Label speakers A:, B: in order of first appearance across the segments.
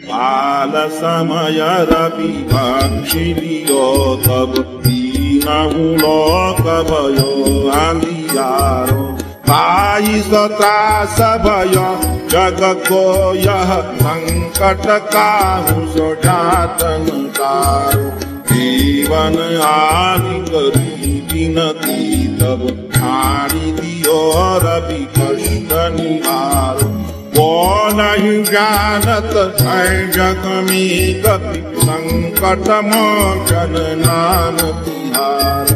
A: बाल समय रवि भक्षिलियो तब दीनहु लोक भयो अंधियारो ताई सत्रास भयो जग को यह संकट काहू सो जातन कारो जीवन आदि करी विनती तब छाड़ी दियो रवि कष्ट निवारो वो नहीं जानत है जग में कपि संकट मोचन नाम तिहार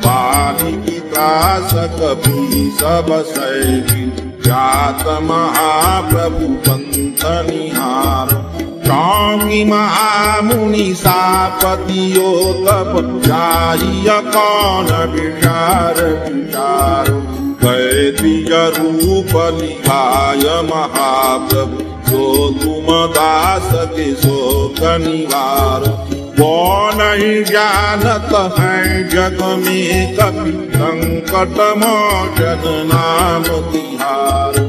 A: बाली की त्रास कभी सब सही जात महाप्रभु पंथ निहार चौकी महामुनि सापतियो तब चाहिए कौन विचार विचारो द्विज रूप लिवाय महाप्रभु जो तुम दास के शोक निवार वो नहीं जानत है जग में कभी संकट मोचन नाम तिहार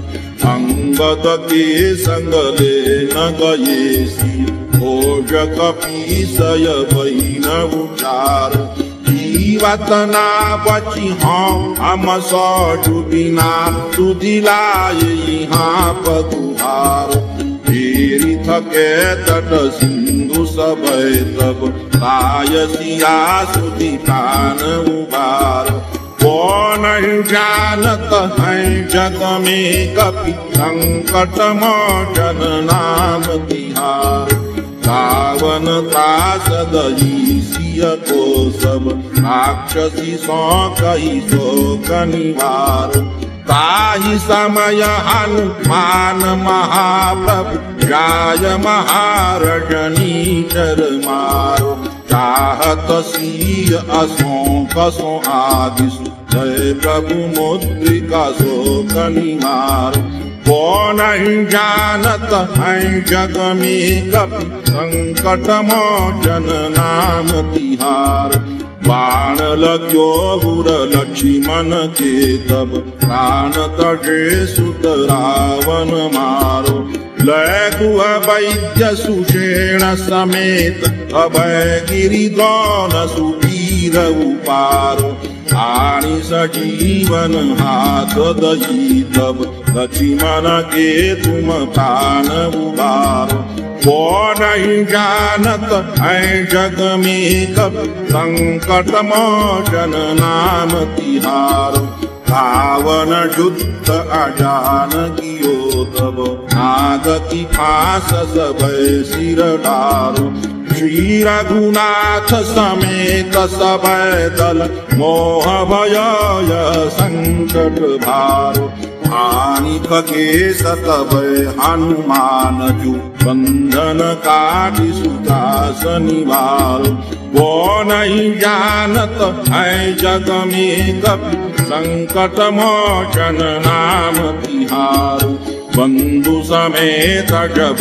A: अंगद के संग ले न गए सी भोज कपीसय बहिन उचार जीवतना बची हम सौ बिना सुधिलाए यहाँ पदुहार फेरी थके तट सिंधु सब तब लायसिया सुधि प्राण उबार वो नहीं जानत है जग में कपि संकट मोचन नाम तिहार रावण त्रास दही सिय को सब राक्षसी सो कही शोक निवार ताहि समय हनुमान महाप्रभु जाय महारजनी चर मारो चाहत सिय असो कसो आदिशु जय प्रभु मुद्रिका शोक निवार वो नहीं जानत है जग में कपि संकट मोचन नाम तिहार बाण लग्यो गुर लक्ष्मण के तब प्राण तजे सुत रावण मारो लय गुह वैद्य सुषेण समेत अभय गिरिद्रोण सुवीर उपारो आनि सजीवन हाथ दही तब लक्ष्मण के तुम प्राण उबारो वो नहीं जानत है जग में कपि संकट मोचन नाम तिहार रावण युद्ध अजान कियो तब नागति फांस सब सिर डारो श्री रघुनाथ समेत सब दल मोह भय संकट भारो हानि खगे सतभ हनुमान जु बंधन काटि सुदास निवारो वो नहीं जानत है जग में कपि संकट मोचन नाम तिहारो बंधु समेत जब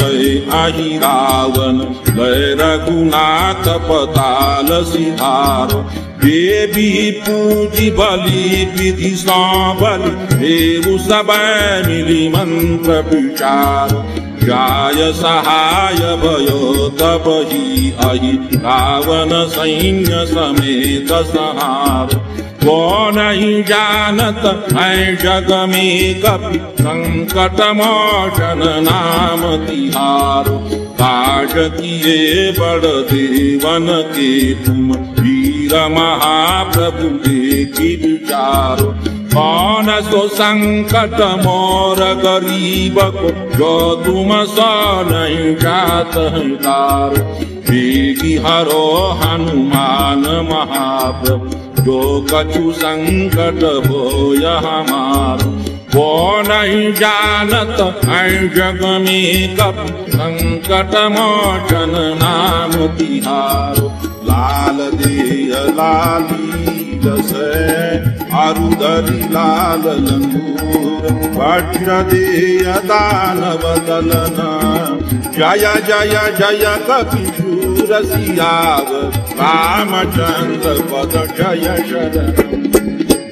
A: आहि रावण लय रघुनाथ पताल सिधारो देवी पूजी बलि विधि बलि देव सब मिली मंत्र विचार जाय सहाय भयो तब ही अहि रावण सैन्य समेत संहार वो नहीं जानत है जग में कपि संकट मोचन नाम तिहारो काज किए बड़ देवन के तुम वीर महाप्रभु देखी विचारो कौन सो संकट मोर गरीब को जो तुम सो नहीं जात तारो बेगी हरो हनुमान महाप्रभु जो कछु संकट होय हमारो वो नहीं जानत है जग में कपि संकट मोचन नाम तिहारो लाल देय लाली जसै आरुदरी लाल लंगूर वज्र देय दानव दलना जय जय जय कपिशूर सियावर रामचंद्र पद जय शरण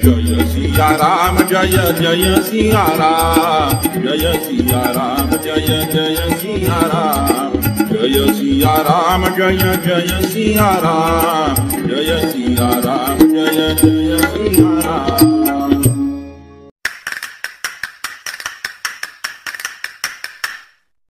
A: जय सिया राम जय जय सिया राम जय सिया राम जय जय सिया राम, जय सिया राम, जय जय सिया राम, जय सिया राम, जय जय सिया राम।